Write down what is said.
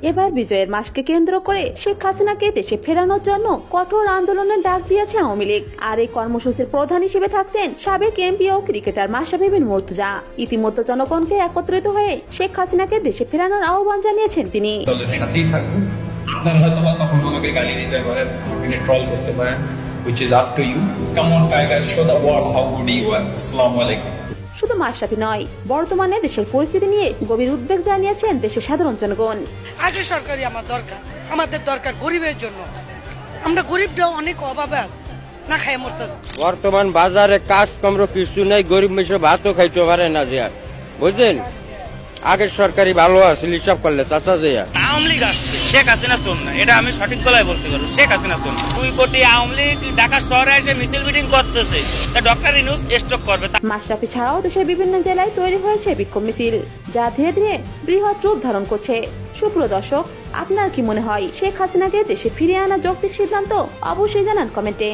এবার বিজয়ের মাসকে কেন্দ্র করে শেখ হাসিনাকে দেশে ফেরানোর জন্য কঠোর আন্দোলনের ডাক দিয়েছে আওয়ামী লীগ। আর এই কর্মসূচির প্রধান হিসেবে থাকছেন সাবেক এমপি ও ক্রিকেটার মাশরাফি বিন মুর্তজা। ইতিমধ্যে জনগণকে একত্রিত হয়ে শেখ হাসিনাকে দেশে ফেরানোর আহ্বান জানিয়েছেন তিনি। দলের সাথেই থাকবো। আপনারা হয়তো তখন আমাকে গালি দিতে পারেন, ট্রল করতে পারেন, which is up to you. Come on Tiger, show the world how good you are. Assalamu alaikum. শুধু মাশরাফি নয়, বর্তমানে দেশের পরিস্থিতি নিয়ে গভীর উদ্বেগ জানিয়েছেন দেশের সাধারণ জনগণ। আগে সরকারি আমাদের দরকার গরিবের জন্য। আমরা গরিবরাও অনেক অভাবে আছি, না খাই মরতেছি। বর্তমান বাজারে কাজ কমরো কিছু নেই, গরিব মেশে ভাতও খাইতে পারে না যে, বুঝলেন? আগের সরকারি ভালো আছিল হিসাব করলে চাচা যে আওয়ামী লীগ আসছে, শেখ হাসিনা শোন না, এটা আমি সঠিক গলায় বলতে পারবো। শেখ হাসিনা শোন 2 কোটি আওয়ামী লীগ ঢাকা শহরে এসে মিছিল মিটিং করতেছে, তা ডক্টর ইউনূস স্টক করবে। মাশরাফি ছাড়াও দেশের বিভিন্ন জেলায় তৈরি হয়েছে বিক্ষোভ মিছিল, যা ধীরে ধীরে বৃহৎ রূপ ধারণ করছে। সুপ্রিয় দর্শক, আপনার কি মনে হয় শেখ হাসিনাকে দেশে ফিরিয়ে আনা যৌক্তিক সিদ্ধান্ত? অবশ্যই জানান কমেন্টে।